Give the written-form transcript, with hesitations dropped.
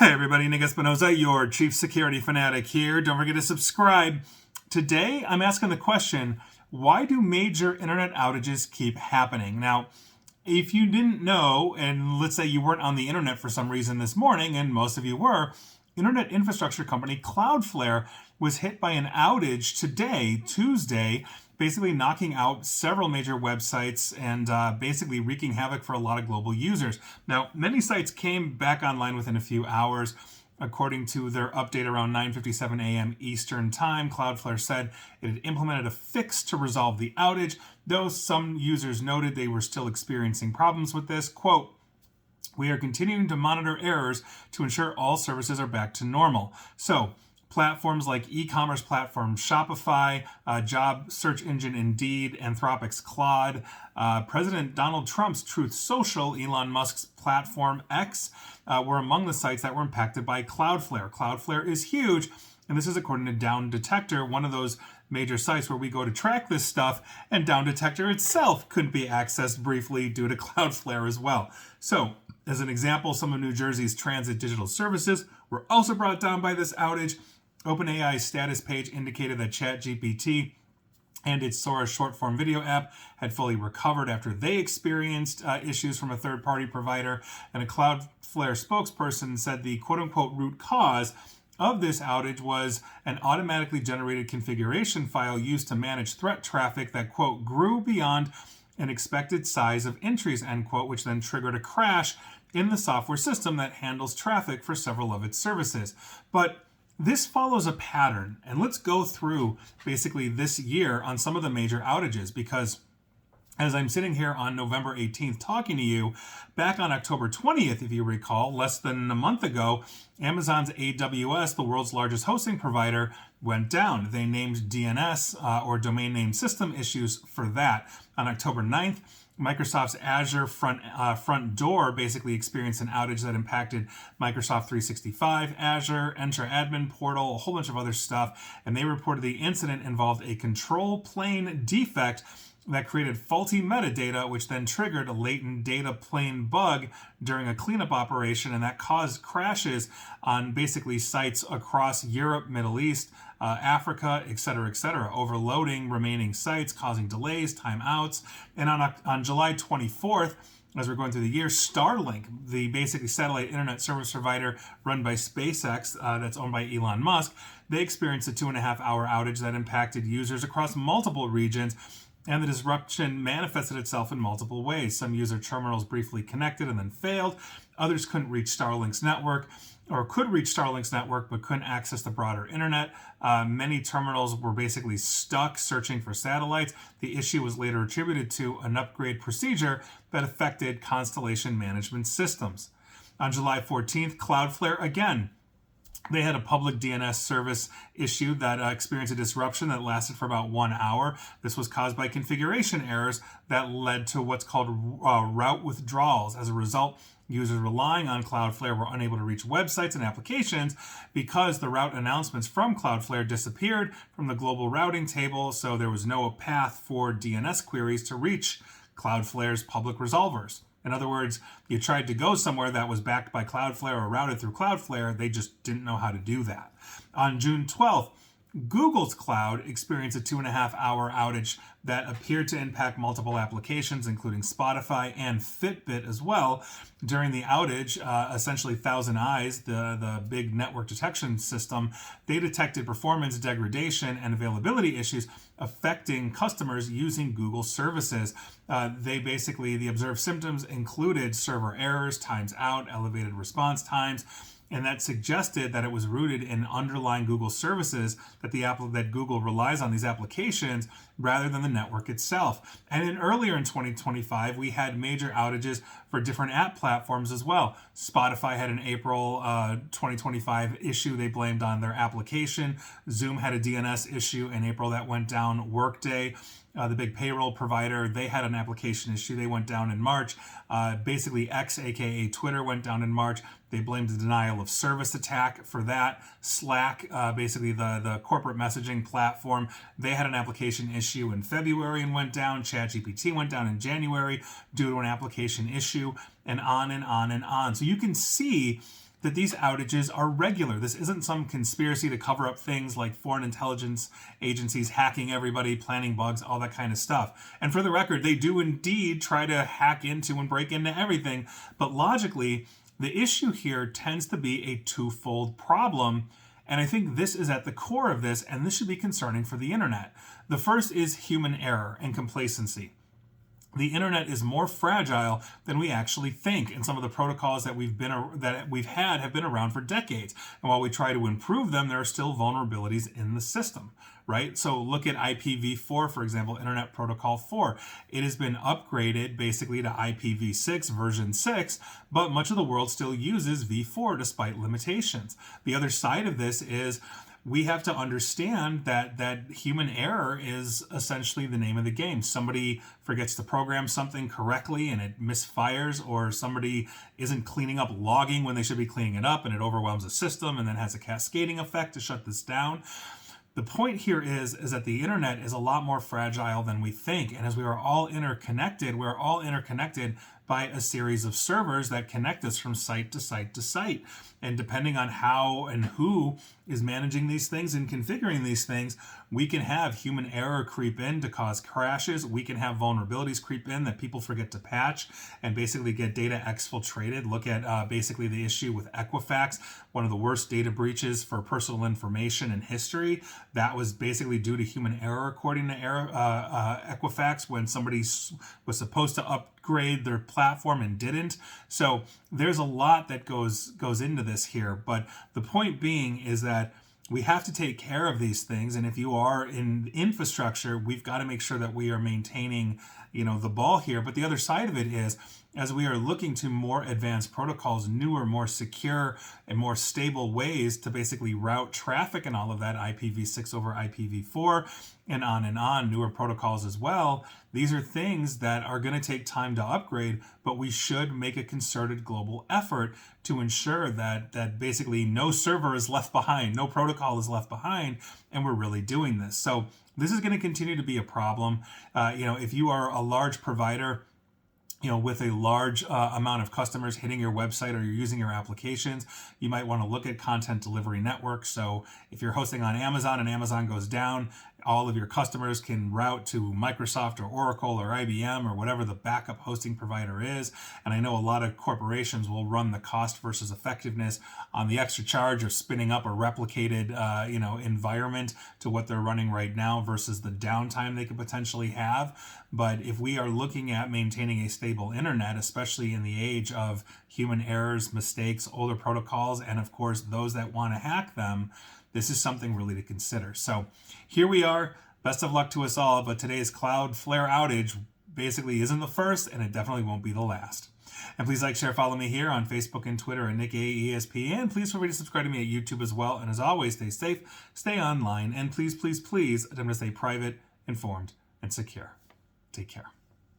Hey everybody, Nick Espinoza, your chief security fanatic here. Don't forget to subscribe. Today, I'm asking the question, why do major internet outages keep happening? Now, if you didn't know, and let's say you weren't on the internet for some reason this morning, and most of you were, internet infrastructure company Cloudflare was hit by an outage today, Tuesday, basically knocking out several major websites and basically wreaking havoc for a lot of global users. Now, many sites came back online within a few hours. According to their update around 9:57 a.m. Eastern Time, Cloudflare said it had implemented a fix to resolve the outage, though some users noted they were still experiencing problems with this. Quote, "We are continuing to monitor errors to ensure all services are back to normal." So, platforms like e-commerce platform Shopify, job search engine Indeed, Anthropic's Claude, President Donald Trump's Truth Social, Elon Musk's platform X, were among the sites that were impacted by Cloudflare. Cloudflare is huge, and this is according to Down Detector, one of those major sites where we go to track this stuff, and Down Detector itself couldn't be accessed briefly due to Cloudflare as well. So, as an example, some of New Jersey's transit digital services were also brought down by this outage. OpenAI's status page indicated that ChatGPT and its Sora short-form video app had fully recovered after they experienced issues from a third-party provider. And a Cloudflare spokesperson said the quote-unquote root cause of this outage was an automatically generated configuration file used to manage threat traffic that, quote, grew beyond an expected size of entries, end quote, which then triggered a crash in the software system that handles traffic for several of its services. But this follows a pattern, and let's go through basically this year on some of the major outages, because as I'm sitting here on November 18th talking to you, back on October 20th, if you recall, less than a month ago, Amazon's AWS, the world's largest hosting provider, went down. They named DNS or domain name system issues for that. On October 9th, Microsoft's Azure front door basically experienced an outage that impacted Microsoft 365, Azure, Entra Admin Portal, a whole bunch of other stuff, and they reported the incident involved a control plane defect that created faulty metadata, which then triggered a latent data plane bug during a cleanup operation, and that caused crashes on basically sites across Europe, Middle East, Africa, etc., overloading remaining sites, causing delays, timeouts. And on July 24th, as we're going through the year, Starlink, the basically satellite internet service provider run by SpaceX that's owned by Elon Musk, they experienced a 2.5-hour outage that impacted users across multiple regions. And the disruption manifested itself in multiple ways. Some user terminals briefly connected and then failed. Others couldn't reach Starlink's network, or could reach Starlink's network but couldn't access the broader internet. Many terminals were basically stuck searching for satellites. The issue was later attributed to an upgrade procedure that affected constellation management systems. On July 14th, Cloudflare again, they had a public DNS service issue that experienced a disruption that lasted for about 1 hour. This was caused by configuration errors that led to what's called route withdrawals. As a result, users relying on Cloudflare were unable to reach websites and applications because the route announcements from Cloudflare disappeared from the global routing table, so there was no path for DNS queries to reach Cloudflare's public resolvers. In other words, you tried to go somewhere that was backed by Cloudflare or routed through Cloudflare, they just didn't know how to do that. On June 12th, Google's cloud experienced a 2.5-hour outage that appeared to impact multiple applications, including Spotify and Fitbit as well. During the outage, essentially Thousand Eyes, the big network detection system, they detected performance degradation and availability issues affecting customers using Google services. The observed symptoms included server errors, times out, elevated response times, and that suggested that it was rooted in underlying Google services that Google relies on these applications rather than the network itself. And earlier in 2025, we had major outages for different app platforms as well. Spotify had an April 2025 issue they blamed on their application. Zoom had a DNS issue in April that went down. Workday, the big payroll provider, they had an application issue. They went down in March. Basically, X, aka Twitter, went down in March. They blamed the denial of service attack for that. Slack, basically the corporate messaging platform, they had an application issue in February and went down. ChatGPT went down in January due to an application issue, and on and on and on. So you can see that these outages are regular. This isn't some conspiracy to cover up things like foreign intelligence agencies hacking everybody, planting bugs, all that kind of stuff. And for the record, they do indeed try to hack into and break into everything. But logically, the issue here tends to be a twofold problem. And I think this is at the core of this, and this should be concerning for the internet. The first is human error and complacency. The internet is more fragile than we actually think, and some of the protocols that we've had have been around for decades. And while we try to improve them, there are still vulnerabilities in the system, right? So look at IPv4, for example, Internet Protocol 4. It has been upgraded basically to IPv6 version 6, but much of the world still uses v4 despite limitations. The other side of this is we have to understand that human error is essentially the name of the game. Somebody forgets to program something correctly and it misfires, or somebody isn't cleaning up logging when they should be cleaning it up and it overwhelms the system and then has a cascading effect to shut this down. The point here is that the internet is a lot more fragile than we think. And as we are all interconnected, we're all interconnected by a series of servers that connect us from site to site to site. And depending on how and who is managing these things and configuring these things, we can have human error creep in to cause crashes. We can have vulnerabilities creep in that people forget to patch and basically get data exfiltrated. Look at basically the issue with Equifax, one of the worst data breaches for personal information in history. That was basically due to human error, according to Equifax, when somebody was supposed to upgrade their platform and didn't. So there's a lot that goes into this here, but the point being is that we have to take care of these things. And if you are in infrastructure, we've got to make sure that we are maintaining, the ball here. But the other side of it is, as we are looking to more advanced protocols, newer, more secure, and more stable ways to basically route traffic and all of that, IPv6 over IPv4, and on, newer protocols as well. These are things that are going to take time to upgrade, but we should make a concerted global effort to ensure that basically no server is left behind, no protocol is left behind, and we're really doing this. So this is going to continue to be a problem. If you are a large provider, with a large amount of customers hitting your website or you're using your applications, you might want to look at content delivery networks. So if you're hosting on Amazon and Amazon goes down, all of your customers can route to Microsoft or Oracle or IBM or whatever the backup hosting provider is. And I know a lot of corporations will run the cost versus effectiveness on the extra charge of spinning up a replicated, environment to what they're running right now versus the downtime they could potentially have. But if we are looking at maintaining a stable internet, especially in the age of human errors, mistakes, older protocols, and of course those that want to hack them, this is something really to consider. So here we are. Best of luck to us all. But today's Cloudflare outage basically isn't the first, and it definitely won't be the last. And please like, share, follow me here on Facebook and Twitter at NickAESP. And please feel free to subscribe to me at YouTube as well. And as always, stay safe, stay online, and please, please, please attempt to stay private, informed, and secure. Take care.